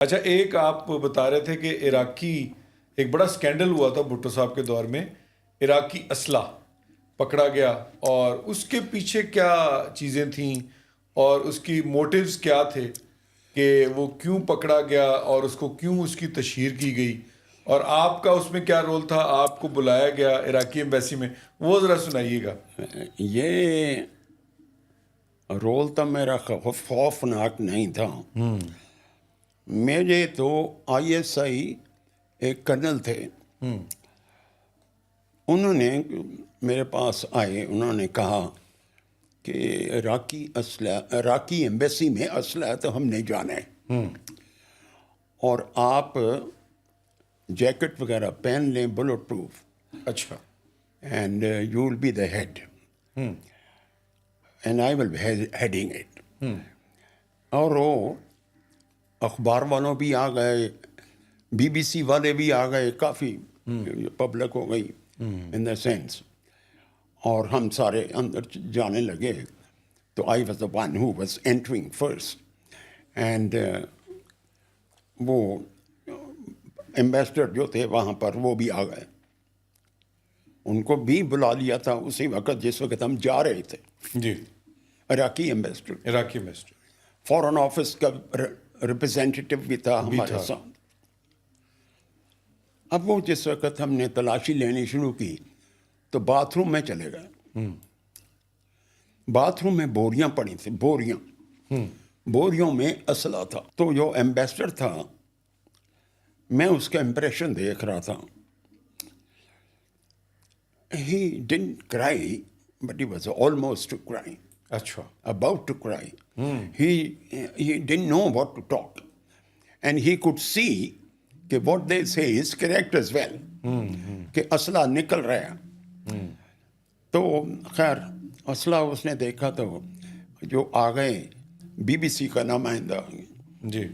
اچھا، ایک آپ بتا رہے تھے کہ عراقی ایک بڑا سکینڈل ہوا تھا بھٹو صاحب کے دور میں، عراقی اسلحہ پکڑا گیا، اور اس کے پیچھے کیا چیزیں تھیں اور اس کی موٹیوز کیا تھے کہ وہ کیوں پکڑا گیا اور اس کو کیوں اس کی تشہیر کی گئی، اور آپ کا اس میں کیا رول تھا؟ آپ کو بلایا گیا عراقی ایمبیسی میں، وہ ذرا سنائیے گا۔ یہ رول تو میرا خوفناک نہیں تھا۔ میرے تو ISI ایک کرنل تھے، انہوں نے میرے پاس آئے، انہوں نے کہا کہ عراقی ایمبیسی میں اسلحہ تو ہم نہیں جانے، اور آپ جیکٹ وغیرہ پہن لیں بلٹ پروف، اچھا، and you will be the head and I will be heading it. اور وہ اخبار والوں بھی آ گئے، BBC والے بھی آ گئے، کافی پبلک ہو گئی ان دا سینس، اور ہم سارے اندر جانے لگے۔ تو I was the one who was entering first, and وہ ایمبیسڈر جو تھے وہاں پر وہ بھی آ گئے، ان کو بھی بلا لیا تھا اسی وقت جس وقت ہم جا رہے تھے۔ جی، عراقی ایمبیسڈر، عراقی ایمبیسڈر، فورن آفس کا ریپرزینٹیٹو بھی تھا ہمارے ساتھ۔ اب وہ جس وقت ہم نے تلاشی لینی شروع کی تو باتھ روم میں چلے گئے۔ باتھ روم میں بوریاں پڑی تھیں، بوریوں میں اسلحہ تھا۔ تو جو ایمبیسڈر تھا، میں اس کا امپریشن دیکھ رہا تھا۔ He didn't cry, but he was almost crying. اچھا، About to cry. He didn't know what to talk. And he could see کہ what they say is correct as well. کہ اسلحہ نکل رہا ہے۔ تو خیر اسلحہ اس نے دیکھا تو جو آ گئے BBC کا نمائندہ، جی،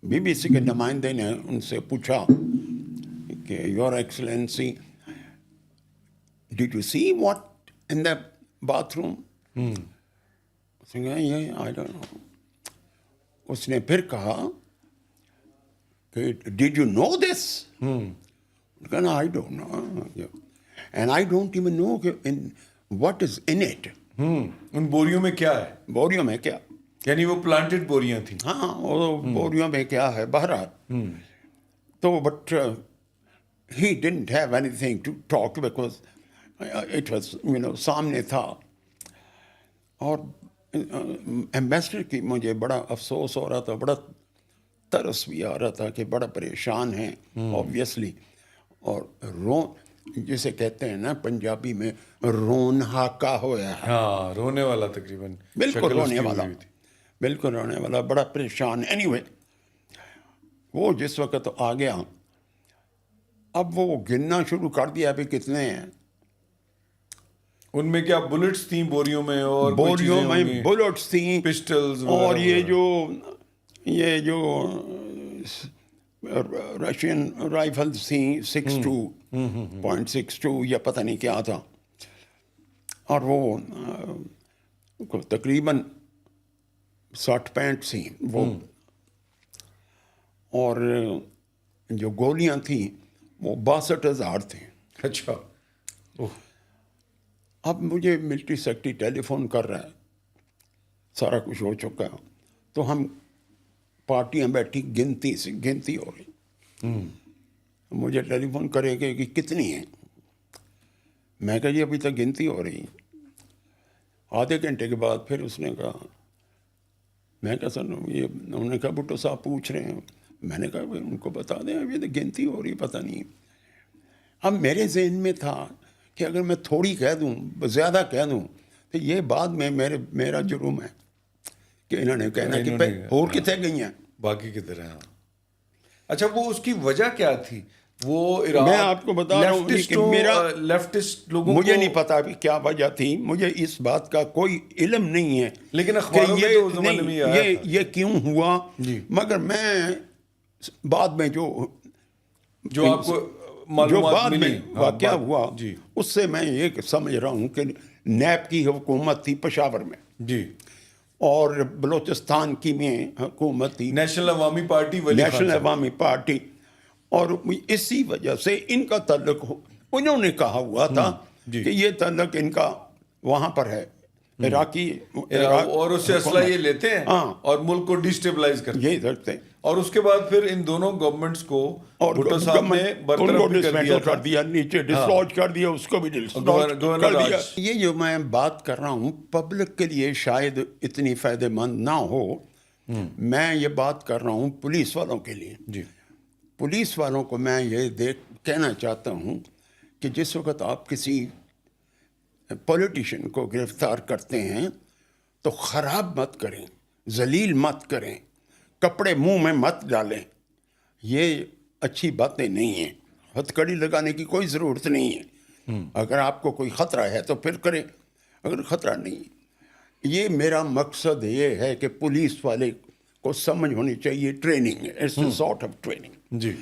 BBC کے نمائندے نے ان سے پوچھا کہ your excellency did you see what in the bathroom? I don't know. اس نے پھر کہا کہ did you know this? کہنا I don't know. And I don't even know what is in it. ان بوریوں میں کیا ہے؟ بوریوں میں کیا؟ یعنی وہ پلانٹڈ بوریاں تھیں۔ ہاں، وہ بوریوں میں کیا ہے بہرحال۔ تو but he didn't have anything to talk because it was سامنے تھا۔ اور ایمبیسڈر کی مجھے بڑا افسوس ہو رہا تھا، بڑا ترس بھی آ رہا تھا کہ بڑا پریشان ہیں obviously، اور جسے کہتے ہیں نا پنجابی میں رون ہاکا ہوا ہے۔ ہاں، رونے والا تقریباً، بالکل رونے والا، بالکل رونے والا، بڑا پریشان۔ اینی وے وہ جس وقت آ گیا، اب وہ گننا شروع کر دیا بھی کتنے ہیں۔ ان میں کیا بلٹس تھیں بوریوں میں؟ اور بوریوں میں بلٹس تھیں، پسٹلز، اور یہ جو رشین رائفلز تھیں 62.62 یا پتہ نہیں کیا تھا، اور وہ تقریباً 60-65 تھیں وہ، اور جو گولیاں تھیں وہ 62,000 تھیں۔ اچھا، اب مجھے ملٹری سیکرٹری ٹیلی فون کر رہا ہے، سارا کچھ ہو چکا ہے، تو ہم پارٹیاں بیٹھی گنتی ہو رہی۔ مجھے ٹیلی فون کرے گا کہ کتنی ہیں؟ میں کہا جی ابھی تک گنتی ہو رہی۔ آدھے گھنٹے کے بعد پھر اس نے کہا، میں کہا سر یہ انہوں نے کہا بھٹو صاحب پوچھ رہے ہیں۔ میں نے کہا ان کو بتا دیں ابھی تو گنتی ہو رہی، پتہ نہیں۔ اب میرے ذہن میں تھا کہ اگر میں تھوڑی کہہ دوں، زیادہ کہہ دوں، تو یہ بعد میں میرا جرم ہے کہ انہوں نے کہنا کہ اور کتنے گئی ہیں، باقی کی طرح۔ اچھا، وہ اس کی وجہ کیا تھی؟ وہ میں آپ کو بتا رہا ہوں کہ میرا لیفٹسٹ لوگوں مجھے نہیں پتا ابھی کیا وجہ تھی، مجھے اس بات کا کوئی علم نہیں ہے، لیکن اخباروں میں تو اس زمانے میں یہ کیوں ہوا۔ مگر میں بعد میں جو آپ کو جو بعد میں واقعہ ہوا اس سے میں یہ سمجھ رہا ہوں کہ نیب کی حکومت تھی پشاور میں، جی، اور بلوچستان کی میں حکومت تھی، نیشنل عوامی پارٹی ولی خان نیشنل صاحب۔ عوامی پارٹی، اور اسی وجہ سے ان کا تعلق انہوں نے کہا ہوا تھا جی۔ کہ یہ تعلق ان کا وہاں پر ہے، عراقی اور اس سے اسلحہ یہ لیتے ہیں ہاں، اور ملک کو ڈیسٹیبلائز کرتے ہیں، یہی رکھتے ہیں، اور اس کے بعد پھر ان دونوں گورنمنٹس کو اور بھٹو صاحب نے ان کو برطرف بھی کر دیا ڈسمینٹل تھا۔ کر دیا، نیچے ڈسلوج کر دیا، اس کو بھی ڈسلوج گورنر کر دیا۔ راج۔ یہ جو میں بات کر رہا ہوں پبلک کے لیے شاید اتنی فائدہ مند نہ ہو، میں یہ بات کر رہا ہوں پولیس والوں کے لیے۔ جی پولیس والوں کو میں یہ کہنا چاہتا ہوں کہ جس وقت آپ کسی پولیٹیشین کو گرفتار کرتے ہیں تو خراب مت کریں، ذلیل مت کریں، کپڑے منہ میں مت ڈالیں، یہ اچھی باتیں نہیں ہیں۔ ہتھ کڑی لگانے کی کوئی ضرورت نہیں ہے، اگر آپ کو کوئی خطرہ ہے تو پھر کریں، اگر خطرہ نہیں۔ یہ میرا مقصد یہ ہے کہ پولیس والے کو سمجھ ہونی چاہیے، training, it's a sort of training. G